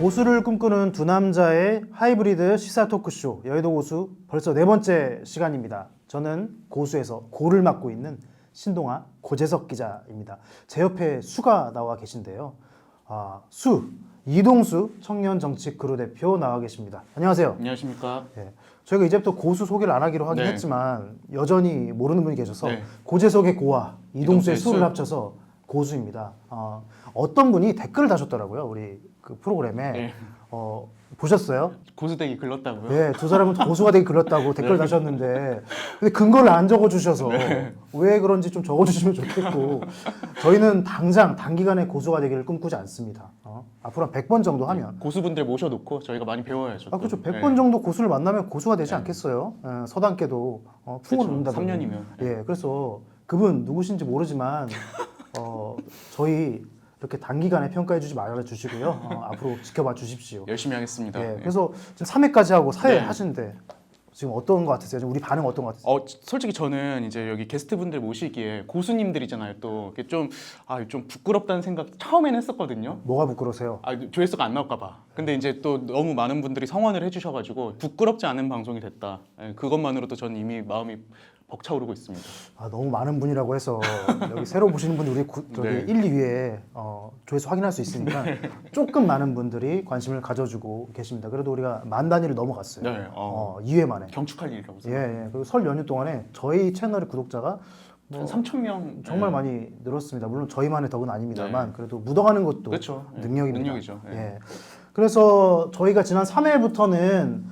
고수를 꿈꾸는 두 남자의 하이브리드 시사 토크쇼 여의도 고수 벌써 네 번째 시간입니다. 저는 고수에서 고를 맡고 있는 신동아 고재석 기자입니다. 제 옆에 수가 나와 계신데요. 이동수 청년 정치 그룹 대표 나와 계십니다. 안녕하세요. 안녕하십니까. 네, 저희가 이제부터 고수 소개를 안 하기로 하긴 네. 했지만 여전히 모르는 분이 계셔서 네. 고재석의 고와 이동수의 이동수의 수를 수. 합쳐서 고수입니다. 어떤 분이 댓글을 다셨더라고요. 우리 그 프로그램에. 네. 보셨어요? 고수되기 글렀다고요? 네, 두 사람은 고수가 되기 글렀다고 댓글 다셨는데 근데 근거를 안 적어주셔서 왜 그런지 좀 적어주시면 좋겠고 저희는 당장 단기간에 고수가 되기를 꿈꾸지 않습니다. 앞으로 한 100번 정도 하면 고수분들 모셔놓고 저희가 많이 배워야죠. 또. 그렇죠. 100번 정도 고수를 만나면 고수가 되지 않겠어요? 서당께도 풍을 운다. 3년이면. 예, 그래서 그분 누구신지 모르지만 저희 이렇게 단기간에 평가해주지 말아주시고요. 앞으로 지켜봐 주십시오. 열심히 하겠습니다. 예, 네. 그래서 지금 3회까지 하고 4회 네. 하시는데 지금 어떤 것 같으세요? 지금 우리 반응 어떤 것 같으세요? 솔직히 저는 이제 여기 게스트분들 모시기에 고수님들이잖아요. 또 좀 부끄럽다는 생각 처음에는 했었거든요. 뭐가 부끄러우세요? 조회수가 안 나올까봐. 근데 이제 또 너무 많은 분들이 성원을 해주셔가지고 부끄럽지 않은 방송이 됐다. 그것만으로도 저는 이미 마음이 벅차오르고 있습니다. 너무 많은 분이라고 해서 여기 새로 보시는 분이 우리 저기 네. 1, 2위에 조회수 확인할 수 있으니까 조금 많은 분들이 관심을 가져주고 계십니다. 그래도 우리가 만 단위를 넘어갔어요. 네. 2회 만에. 경축할 일이라고 예, 생각합니다. 예. 그리고 설 연휴 동안에 저희 채널의 구독자가 한 3,000명 정말 많이 늘었습니다. 물론 저희만의 덕은 아닙니다만 그래도 묻어가는 것도 그렇죠. 네. 능력입니다. 능력이죠. 네. 예. 그래서 저희가 지난 3회부터는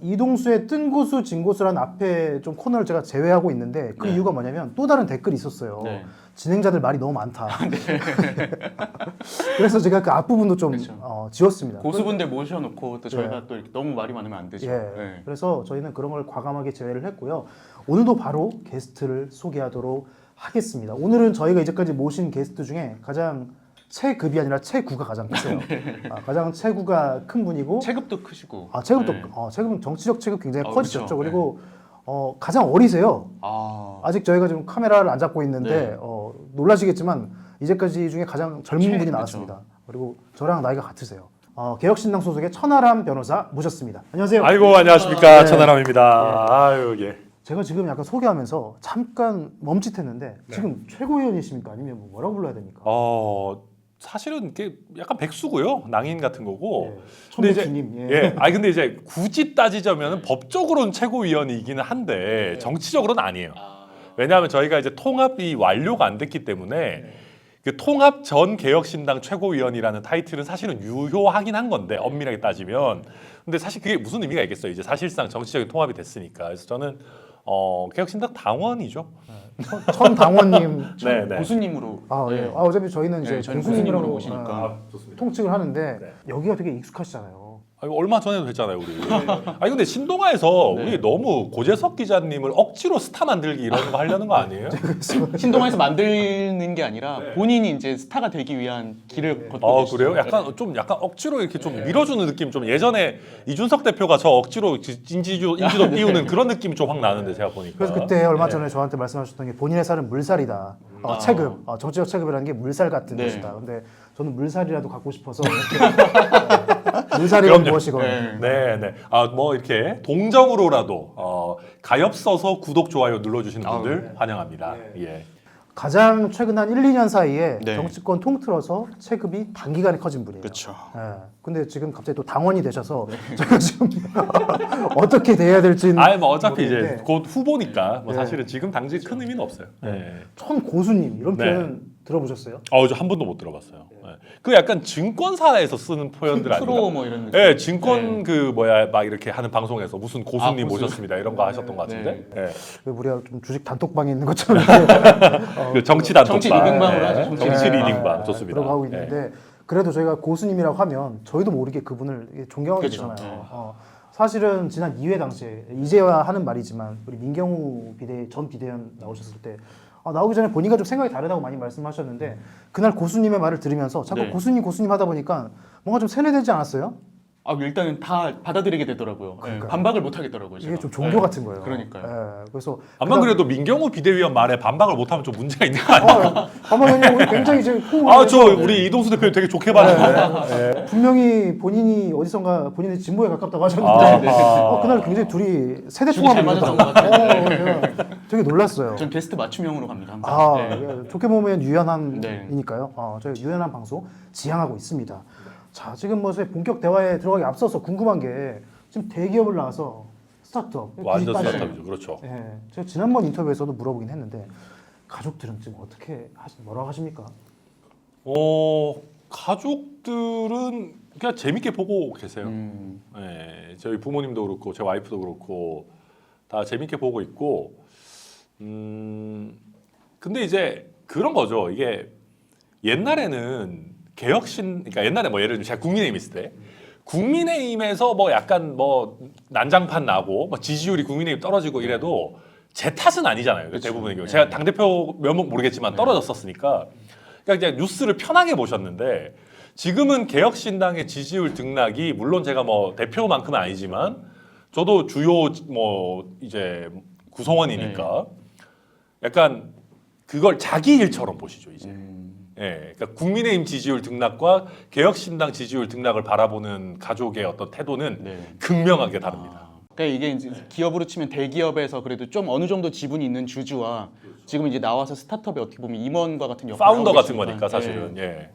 이동수의 뜬고수 진고수라는 앞에 좀 코너를 제가 제외하고 있는데 그 네. 이유가 뭐냐면 또 다른 댓글이 있었어요. 네. 진행자들 말이 너무 많다. 그래서 제가 그 앞부분도 좀 그렇죠. 지웠습니다. 고수분들 모셔놓고 또 저희가 네. 또 이렇게 너무 말이 많으면 안 되죠. 예. 네. 그래서 저희는 그런 걸 과감하게 제외를 했고요. 오늘도 바로 게스트를 소개하도록 하겠습니다. 오늘은 저희가 이제까지 모신 게스트 중에 가장 체급이 아니라 체구가 가장 크세요. 가장 체구가 큰 분이고 체급도 크시고. 체급도 네. 체급은 정치적 체급 굉장히 그쵸. 커지셨죠. 그리고 가장 어리세요. 아, 아직 저희가 지금 카메라를 안 잡고 있는데 네. 놀라시겠지만 이제까지 중에 가장 젊은 분이 그쵸. 나왔습니다. 그리고 저랑 나이가 같으세요. 개혁신당 소속의 천하람 변호사 모셨습니다. 안녕하세요. 아이고 안녕하십니까 네. 천하람입니다. 아유 예. 제가 지금 약간 소개하면서 잠깐 멈칫했는데 지금 최고위원이십니까? 아니면 뭐라고 불러야 됩니까? 사실은 이게 약간 백수고요, 낭인 같은 거고. 근데 근데 천백희님. 예. 아니 근데 이제 굳이 따지자면 법적으로는 최고위원이기는 한데 정치적으로는 아니에요. 왜냐하면 저희가 이제 통합이 완료가 안 됐기 때문에 그 통합 전 개혁신당 최고위원이라는 타이틀은 사실은 유효하긴 한 건데 엄밀하게 따지면. 근데 사실 그게 무슨 의미가 있겠어요? 이제 사실상 정치적인 통합이 됐으니까. 그래서 저는 개혁신당 당원이죠. 천당원님. 네, 네. 고수님으로. 예. 네. 어차피 저희는 이제 네, 저희는 교수님이라고 고수님으로 모시니까. 좋습니다. 통칭을 하는데 네. 여기가 되게 익숙하시잖아요. 얼마 전에도 했잖아요, 우리. 아니 근데 신동아에서 네. 우리 너무 고재석 기자님을 억지로 스타 만들기 이런 거 하려는 거 아니에요? 신동아에서 만드는 게 아니라 본인이 이제 스타가 되기 위한 길을 걷고 계시죠. 그래요? 약간 억지로 이렇게 좀 밀어주는 느낌 좀 예전에 이준석 대표가 저 억지로 인지도 띄우는 그런 느낌이 좀 확 나는데 제가 보니까. 그래서 그때 얼마 전에 저한테 말씀하셨던 게 본인의 살은 물살이다. 체급, 정치적 체급이라는 게 물살 같은 네. 것이다. 근데 저는 물살이라도 갖고 싶어서 물살이란 그럼요. 무엇이건 네. 뭐 이렇게 동정으로라도 가엾 써서 구독 좋아요 눌러주시는 분들 환영합니다. 예. 가장 최근 한 1, 2년 사이에 네. 정치권 통틀어서 체급이 단기간에 커진 분이에요. 그렇죠. 근데 지금 갑자기 또 당원이 되셔서 제가 지금 어떻게 돼야 될지는 아니 뭐 어차피 모르겠는데 이제 곧 후보니까 뭐 네. 사실은 지금 당직 큰 의미는 없어요. 네. 천고수님 이런 네. 표현 들어보셨어요? 저 한 번도 못 들어봤어요. 네. 그 약간 증권사에서 쓰는 표현들 아닌가? 프로 뭐 이런 느낌. 네, 증권 네. 막 이렇게 하는 방송에서 무슨 고수님 고수. 모셨습니다 이런 거 하셨던 것 같은데. 네. 우리가 좀 주식 단톡방에 있는 것처럼 그 정치 단톡방. 정치 리딩방으로 하죠, 정치 정치 리딩방. 리딩방 좋습니다. 들어가고 네. 있는데 그래도 저희가 고수님이라고 하면 저희도 모르게 그분을 존경하게 그렇죠. 되잖아요. 사실은 지난 2회 당시에 이제야 하는 말이지만 우리 민경우 전 비대위원 나오셨을 때 나오기 전에 본인과 좀 생각이 다르다고 많이 말씀하셨는데 그날 고수님의 말을 들으면서 자꾸 네. 고수님 하다 보니까 뭔가 좀 세뇌되지 않았어요? 일단은 다 받아들이게 되더라고요. 예, 그러니까요. 반박을 못 하겠더라고요. 이게 제가. 좀 종교 예, 같은 거예요. 그러니까요. 그래서 안만 그래도 민경호 비대위원 말에 반박을 못하면 좀 문제가 있는 거 아니에요? 아마 우리 굉장히 지금 저 우리 이동수 대표님 되게 좋게 봤는데. 분명히 본인이 어디선가 본인의 진보에 가깝다고 하셨는데 그날 굉장히 둘이 세대 죽이 잘 통합을 맞았던 것 같아요. 제가 되게 놀랐어요. 전 게스트 맞춤형으로 갑니다. 항상. 네. 좋게 보면 유연함이니까요. 저희 유연한 방송 지향하고 있습니다. 자, 지금 뭐 저희 본격 대화에 들어가기 앞서서 궁금한 게 지금 대기업을 나와서 스타트업 완전 구직 스타트업이죠. 그렇죠. 제가 지난번 인터뷰에서도 물어보긴 했는데 가족들은 지금 뭐라고 하십니까? 가족들은 그냥 재밌게 보고 계세요. 음. 네, 저희 부모님도 그렇고 제 와이프도 그렇고 다 재밌게 보고 있고 근데 이제 그런 거죠. 이게 옛날에는 그러니까 옛날에 뭐 예를 들면 제가 국민의힘 있을 때 국민의힘에서 뭐 약간 뭐 난장판 나고 뭐 지지율이 국민의힘 떨어지고 이래도 제 탓은 아니잖아요. 그렇죠. 대부분의 경우 제가 당대표 면목 모르겠지만 떨어졌었으니까 그러니까 이제 뉴스를 편하게 보셨는데 지금은 개혁신당의 지지율 등락이 물론 제가 뭐 대표만큼은 아니지만 저도 주요 뭐 이제 구성원이니까 약간 그걸 자기 일처럼 보시죠 이제. 예, 그러니까 국민의힘 지지율 등락과 개혁신당 지지율 등락을 바라보는 가족의 어떤 태도는 네. 극명하게 다릅니다. 그러니까 이게 이제 기업으로 치면 대기업에서 그래도 좀 어느 정도 지분이 있는 주주와 지금 이제 나와서 스타트업에 어떻게 보면 임원과 같은 역할을 파운더 하고 같은 계시니까. 거니까 사실은. 예.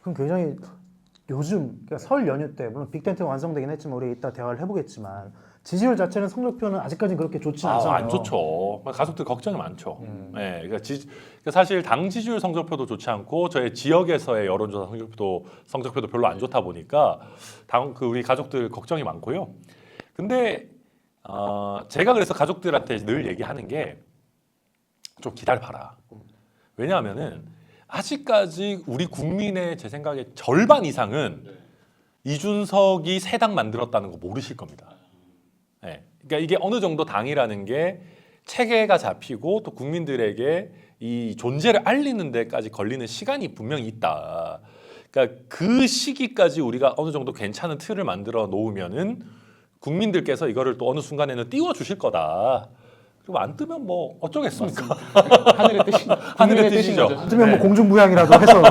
그럼 굉장히 요즘 그러니까 설 연휴 때 물론 빅텐트가 완성되긴 했지만 우리 이따 대화를 해보겠지만 지지율 자체는 성적표는 아직까지는 그렇게 좋지 않잖아요. 안 좋죠. 가족들 걱정이 많죠. 예, 그러니까 사실 당 지지율 성적표도 좋지 않고 저희 지역에서의 여론조사 성적표도 별로 안 좋다 보니까 우리 가족들 걱정이 많고요. 근데 제가 그래서 가족들한테 늘 얘기하는 게 좀 기다려봐라. 왜냐하면은 아직까지 우리 국민의 제 생각에 절반 이상은 이준석이 새 당 만들었다는 거 모르실 겁니다. 네. 그러니까 이게 어느 정도 당이라는 게 체계가 잡히고 또 국민들에게 이 존재를 알리는 데까지 걸리는 시간이 분명히 있다. 그러니까 그 시기까지 우리가 어느 정도 괜찮은 틀을 만들어 놓으면은 국민들께서 이거를 또 어느 순간에는 띄워 주실 거다. 그리고 안 뜨면 뭐 어쩌겠습니까? 하늘의 뜻이 하늘의 뜻이죠. 거죠. 뜨면 뭐 공중부양이라도 해서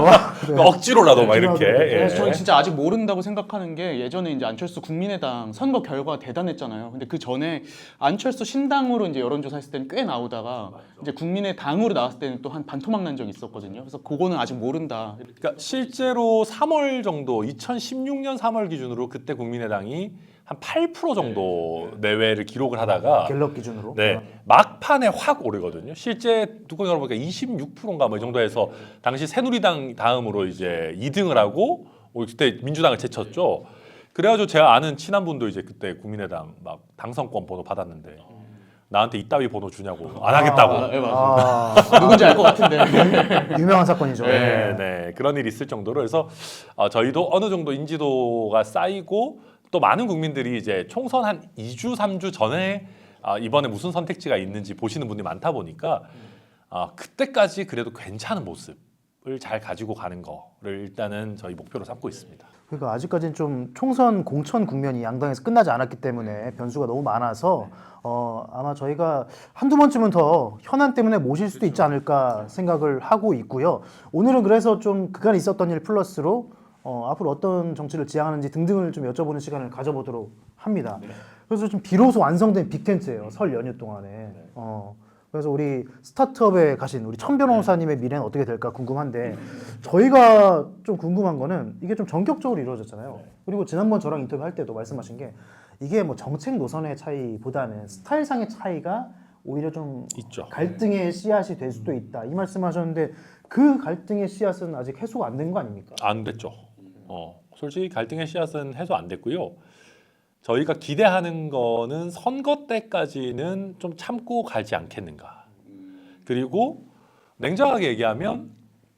네. 억지로라도 막 이렇게. 그래서 예. 저는 진짜 아직 모른다고 생각하는 게 예전에 이제 안철수 국민의당 선거 결과가 대단했잖아요. 근데 그 전에 안철수 신당으로 이제 여론조사했을 때는 꽤 나오다가 이제 국민의당으로 나왔을 때는 또 한 반토막 난 적이 있었거든요. 그래서 그거는 아직 모른다. 그러니까 실제로 3월 정도 2016년 3월 기준으로 그때 국민의당이 한 8% 정도 내외를 기록을 하다가 갤럽 기준으로. 네, 막판에 확 오르거든요. 실제 뚜껑 열어보니까 26%인가 뭐 이 정도에서 당시 새누리당 다음으로 이제 2등을 하고 그때 민주당을 제쳤죠. 그래가지고 제가 아는 친한 분도 이제 그때 국민의당 막 당선권 번호 받았는데 나한테 이따위 번호 주냐고 안 하겠다고. 네, 맞아요. 누군지 알 것 같은데. 유명한 사건이죠. 네, 그런 일이 있을 정도로 해서 저희도 어느 정도 인지도가 쌓이고 또 많은 국민들이 이제 총선 한 2주, 3주 전에 이번에 무슨 선택지가 있는지 보시는 분들이 많다 보니까 그때까지 그래도 괜찮은 모습을 잘 가지고 가는 거를 일단은 저희 목표로 삼고 있습니다. 그러니까 아직까지는 좀 총선 공천 국면이 양당에서 끝나지 않았기 때문에 변수가 너무 많아서 아마 저희가 한두 번쯤은 더 현안 때문에 모실 수도 있지 않을까 생각을 하고 있고요. 오늘은 그래서 좀 그간 있었던 일 플러스로 앞으로 어떤 정치를 지향하는지 등등을 좀 여쭤보는 시간을 가져보도록 합니다. 그래서 좀 비로소 완성된 빅텐트예요. 설 연휴 동안에. 그래서 우리 스타트업에 가신 우리 천 변호사님의 미래는 어떻게 될까 궁금한데 저희가 좀 궁금한 거는 이게 좀 전격적으로 이루어졌잖아요. 그리고 지난번 저랑 인터뷰할 때도 말씀하신 게 이게 뭐 정책 노선의 차이보다는 스타일상의 차이가 오히려 좀 있죠. 갈등의 씨앗이 될 수도 있다. 이 말씀하셨는데 그 갈등의 씨앗은 아직 해소가 안 된 거 아닙니까? 안 됐죠. 솔직히 갈등의 씨앗은 해소 안 됐고요. 저희가 기대하는 거는 선거 때까지는 좀 참고 가지 않겠는가. 그리고 냉정하게 얘기하면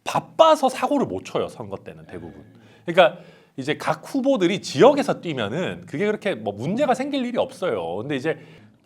바빠서 사고를 못 쳐요. 선거 때는 대부분. 그러니까 이제 각 후보들이 지역에서 뛰면은 그게 그렇게 뭐 문제가 생길 일이 없어요. 근데 이제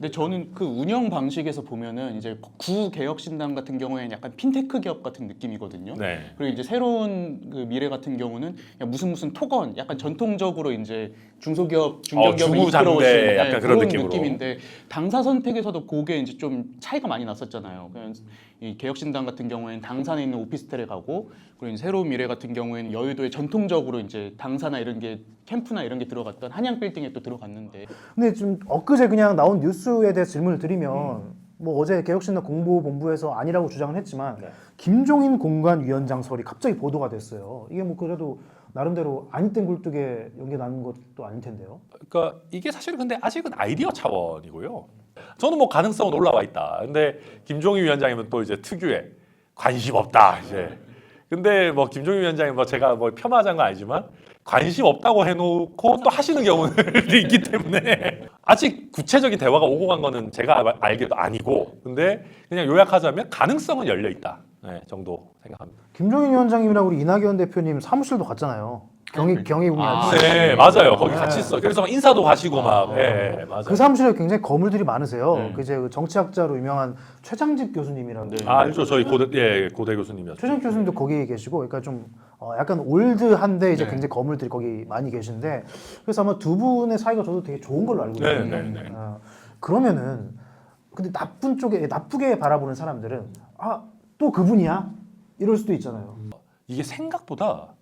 근데 저는 그 운영 방식에서 보면은 이제 구개혁신당 같은 경우에는 약간 핀테크 기업 같은 느낌이거든요. 네. 그리고 이제 새로운 그 미래 같은 경우는 그냥 무슨 토건, 약간 전통적으로 이제 중소기업, 중견기업을 주구장대 이끌어오시는 약간 그런 느낌으로. 느낌인데 당사 선택에서도 그게 이제 좀 차이가 많이 났었잖아요. 그냥 이 개혁신당 같은 경우에는 당산에 있는 오피스텔에 가고, 그리고 이제 새로운 미래 같은 경우에는 여의도에 전통적으로 이제 당사나 이런 게 캠프나 이런 게 들어갔던 한양 빌딩에 또 들어갔는데. 근데 좀 엊그제 그냥 나온 뉴스에 대해서 질문을 드리면 뭐 어제 개혁신당 공보본부에서 아니라고 주장을 했지만 김종인 공관위원장설이 갑자기 보도가 됐어요. 이게 뭐 그래도 나름대로 아니땐 굴뚝에 연계 나는 것도 아닐 텐데요. 그러니까 이게 사실은 근데 아직은 아이디어 차원이고요. 저는 뭐 가능성은 올라와 있다. 근데 김종인 위원장님은 또 이제 특유의 관심 없다 이제. 근데 뭐 김종인 위원장님 뭐 제가 뭐 폄하한 건 아니지만 관심 없다고 해놓고 또 하시는 경우들이 있기 때문에 아직 구체적인 대화가 오고 간 거는 제가 알기도 아니고, 근데 그냥 요약하자면 가능성은 열려 있다, 네, 정도 생각합니다. 김종인 위원장님이랑 우리 이낙연 대표님 사무실도 갔잖아요. 경희궁이었죠. 네, 맞아요. 거기 같이 있어. 그래서 막 인사도 가시고 막. 네, 맞아요. 그 사무실에 굉장히 거물들이 많으세요. 네. 그 이제 그 정치학자로 유명한 최장집 교수님이라고. 네. 아, 알죠. 저희 고대 교수님이었죠. 최장집 교수님도 거기 계시고, 그러니까 좀 약간 올드한데 이제 네. 굉장히 거물들이 거기 많이 계신데, 그래서 아마 두 분의 사이가 저도 되게 좋은 걸로 알고 있거든요. 네, 네, 네. 그러면은 근데 나쁜 쪽에 나쁘게 바라보는 사람들은 또 그분이야 이럴 수도 있잖아요. 이게 생각보다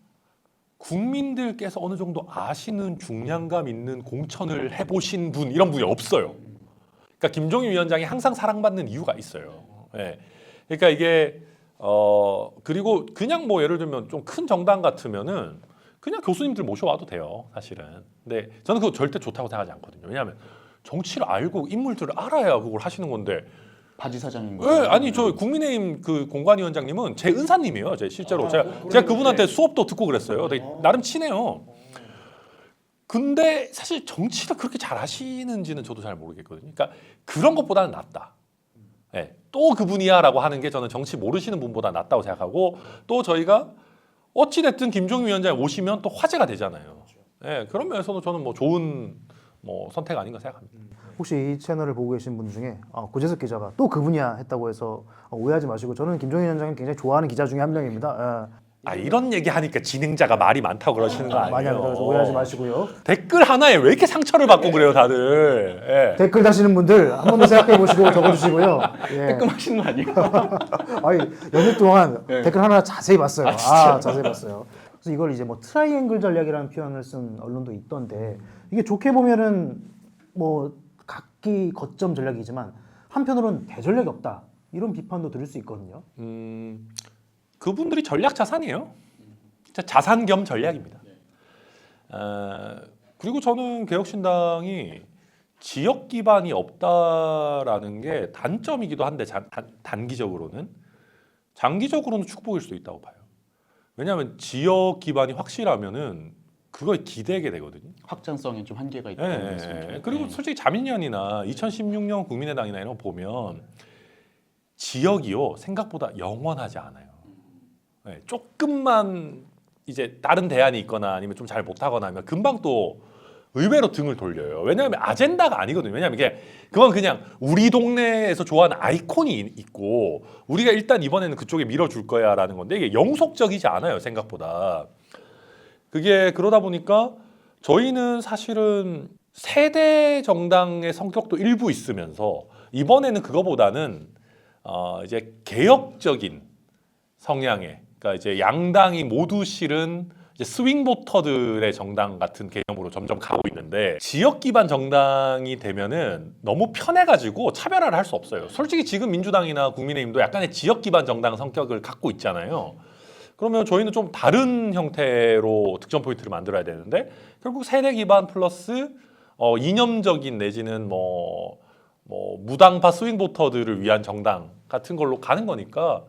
국민들께서 어느 정도 아시는 중량감 있는 공천을 해보신 분, 이런 분이 없어요. 그러니까 김종인 위원장이 항상 사랑받는 이유가 있어요. 예. 그러니까 이게 그리고 그냥 뭐 예를 들면 좀 큰 정당 같으면은 그냥 교수님들 모셔와도 돼요, 사실은. 근데 저는 그거 절대 좋다고 생각하지 않거든요. 왜냐하면 정치를 알고 인물들을 알아야 그걸 하시는 건데. 바지 사장인 네, 거예요. 아니 저 국민의힘 그 공관위원장님은 제 은사님이에요. 제 실제로 제가 그분한테 수업도 듣고 그랬어요. 되게 나름 친해요. 근데 사실 정치를 그렇게 잘 하시는지는 저도 잘 모르겠거든요. 그러니까 그런 것보다는 낫다. 네, 또 그분이야라고 하는 게 저는 정치 모르시는 분보다 낫다고 생각하고, 또 저희가 어찌 됐든 김종인 위원장이 오시면 또 화제가 되잖아요. 네, 그런 면에서도 저는 뭐 좋은 선택 아닌가 생각합니다. 혹시 이 채널을 보고 계신 분 중에 고재석 기자가 또 그분이야 했다고 해서 오해하지 마시고, 저는 김종인 위원장님 굉장히 좋아하는 기자 중에 한 명입니다. 아, 이런 얘기 하니까 진행자가 말이 많다고 그러시는 거 많이 아니에요? 안 들어서 오해하지 마시고요. 댓글 하나에 왜 이렇게 상처를 받고 그래요, 다들? 예. 댓글 다시는 분들 한 번 더 생각해 보시고 적어주시고요. 예. 뜨끔하시는 거 아니에요? 아니, 연휴 동안 네. 댓글 하나 자세히 봤어요. 아, 진짜요? 자세히 봤어요. 그래서 이걸 이제 뭐 트라이앵글 전략이라는 표현을 쓴 언론도 있던데, 이게 좋게 보면은 뭐 각기 거점 전략이지만 한편으로는 대전략이 없다, 이런 비판도 들을 수 있거든요. 그분들이 전략 자산이에요. 진짜 자산 겸 전략입니다. 그리고 저는 개혁신당이 지역 기반이 없다라는 게 단점이기도 한데 단기적으로는, 장기적으로는 축복일 수도 있다고 봐요. 왜냐하면 지역 기반이 확실하면은 그거에 기대게 되거든요. 확장성에 좀 한계가 있다고 예, 말씀이죠. 그리고 솔직히 자민련이나 2016년 국민의당이나 이런 거 보면 지역이요 생각보다 영원하지 않아요. 예, 조금만 이제 다른 대안이 있거나 아니면 좀 잘 못하거나 하면 금방 또 의외로 등을 돌려요. 왜냐하면 아젠다가 아니거든요. 왜냐하면 그건 그냥 우리 동네에서 좋아하는 아이콘이 있고 우리가 일단 이번에는 그쪽에 밀어줄 거야라는 건데, 이게 영속적이지 않아요, 생각보다. 그게 그러다 보니까 저희는 사실은 세대 정당의 성격도 일부 있으면서 이번에는 그거보다는 이제 개혁적인 성향의, 그러니까 이제 양당이 모두 실은 이제 스윙 보터들의 정당 같은 개념으로 점점 가고 있는데, 지역 기반 정당이 되면은 너무 편해가지고 차별화를 할 수 없어요. 솔직히 지금 민주당이나 국민의힘도 약간의 지역 기반 정당 성격을 갖고 있잖아요. 그러면 저희는 좀 다른 형태로 득점 포인트를 만들어야 되는데, 결국 세대 기반 플러스 이념적인 내지는 무당파 스윙 보터들을 위한 정당 같은 걸로 가는 거니까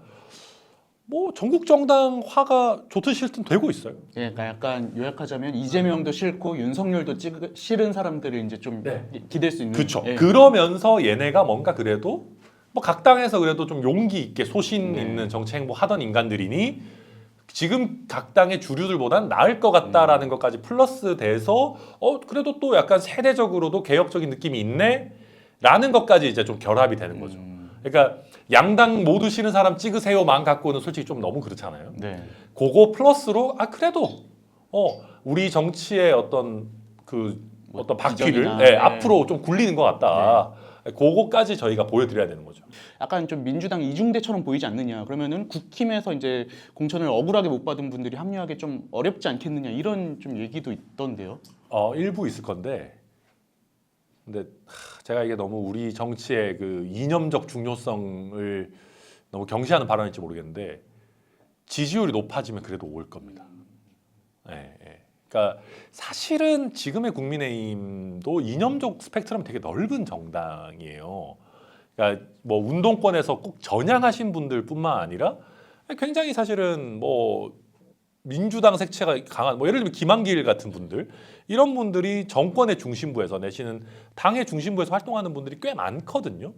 뭐 전국 정당화가 좋든 싫든 되고 있어요. 예, 그러니까 약간 요약하자면 이재명도 싫고 윤석열도 싫은 사람들을 이제 좀 기댈 수 있는. 그렇죠. 예. 그러면서 얘네가 뭔가 그래도 뭐 각 당에서 그래도 좀 용기 있게 소신 네. 있는 정치 행보 하던 인간들이니 지금 각 당의 주류들보다는 나을 것 같다라는 것까지 플러스 돼서 그래도 또 약간 세대적으로도 개혁적인 느낌이 있네 라는 것까지 이제 좀 결합이 되는 거죠. 그러니까 양당 모두 싫은 사람 찍으세요만 갖고는 솔직히 좀 너무 그렇잖아요. 네. 그거 플러스로 그래도 우리 정치의 어떤 어떤 바퀴를 비전이나, 네. 앞으로 좀 굴리는 것 같다. 그거까지 저희가 보여드려야 되는 거죠. 약간 좀 민주당 이중대처럼 보이지 않느냐. 그러면은 국힘에서 이제 공천을 억울하게 못 받은 분들이 합류하기 좀 어렵지 않겠느냐 이런 좀 얘기도 있던데요. 일부 있을 건데, 근데 제가 이게 너무 우리 정치의 그 이념적 중요성을 너무 경시하는 발언일지 모르겠는데 지지율이 높아지면 그래도 올 겁니다. 그러니까 사실은 지금의 국민의힘도 이념적 스펙트럼 되게 넓은 정당이에요. 그러니까 뭐 운동권에서 꼭 전향하신 분들뿐만 아니라 굉장히 사실은 뭐 민주당 색채가 강한 뭐 예를 들면 김한길 같은 분들 이런 분들이 정권의 중심부에서 내지는 당의 중심부에서 활동하는 분들이 꽤 많거든요.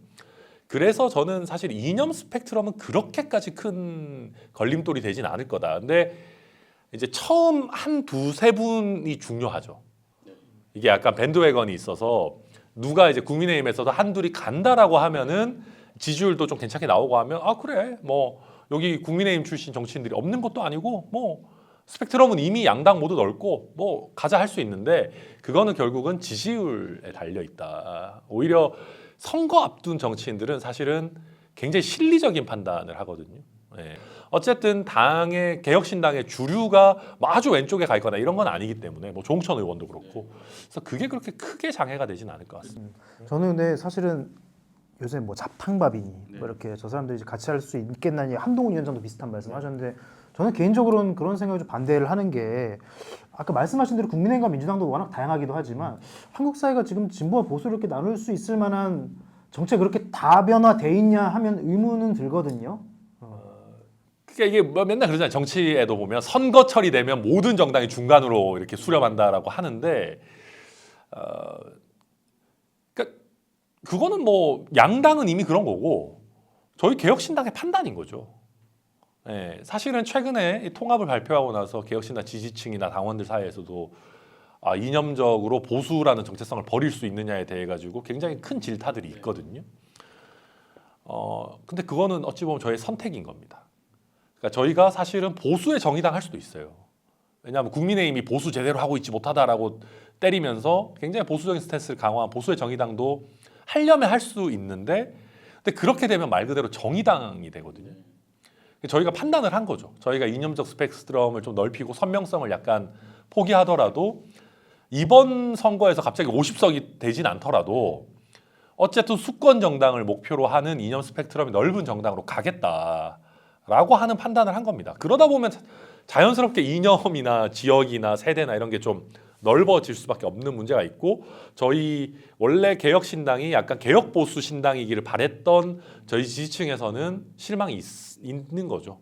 그래서 저는 사실 이념 스펙트럼은 그렇게까지 큰 걸림돌이 되진 않을 거다. 근데 이제 처음 한 두세 분이 중요하죠. 이게 약간 밴드웨건이 있어서 누가 이제 국민의힘에서도 한둘이 간다라고 하면은 지지율도 좀 괜찮게 나오고 하면 그래 뭐 여기 국민의힘 출신 정치인들이 없는 것도 아니고 뭐 스펙트럼은 이미 양당 모두 넓고 뭐 가자 할 수 있는데 그거는 결국은 지지율에 달려 있다. 오히려 선거 앞둔 정치인들은 사실은 굉장히 실리적인 판단을 하거든요. 어쨌든 당의 개혁신당의 주류가 뭐 아주 왼쪽에 가 있거나 이런 건 아니기 때문에 뭐 조홍천 의원도 그렇고 그래서 그게 그렇게 크게 장애가 되진 않을 것 같습니다. 저는 근데 사실은 요새 뭐 자팡밥이니 뭐 이렇게 저 사람들이 이제 같이 할 수 있겠나니 한동훈 위원장도 비슷한 말씀하셨는데 저는 개인적으로는 그런 생각을 좀 반대를 하는 게 아까 말씀하신 대로 국민의힘과 민주당도 워낙 다양하기도 하지만 한국 사회가 지금 진보와 보수를 이렇게 나눌 수 있을 만한 정책 그렇게 다변화돼 있냐 하면 의문은 들거든요. 그러니까 이게 뭐 맨날 그러잖아요. 정치에도 보면 선거철이 되면 모든 정당이 중간으로 이렇게 수렴한다라고 하는데, 그러니까 그거는 뭐 양당은 이미 그런 거고 저희 개혁신당의 판단인 거죠. 사실은 최근에 이 통합을 발표하고 나서 개혁신당 지지층이나 당원들 사이에서도 이념적으로 보수라는 정체성을 버릴 수 있느냐에 대해 가지고 굉장히 큰 질타들이 있거든요. 근데 그거는 어찌 보면 저의 선택인 겁니다. 그러니까 저희가 사실은 보수의 정의당 할 수도 있어요. 왜냐하면 국민의힘이 보수 제대로 하고 있지 못하다라고 때리면서 굉장히 보수적인 스탠스를 강화한 보수의 정의당도 하려면 할 수 있는데 근데 그렇게 되면 말 그대로 정의당이 되거든요. 저희가 판단을 한 거죠. 저희가 이념적 스펙트럼을 좀 넓히고 선명성을 약간 포기하더라도 이번 선거에서 갑자기 50석이 되진 않더라도 어쨌든 수권 정당을 목표로 하는 이념 스펙트럼이 넓은 정당으로 가겠다라고 하는 판단을 한 겁니다. 그러다 보면 자연스럽게 이념이나 지역이나 세대나 이런 게 좀 넓어질 수밖에 없는 문제가 있고 저희 원래 개혁신당이 약간 개혁보수 신당이기를 바랬던 저희 지지층에서는 실망이 있는 거죠.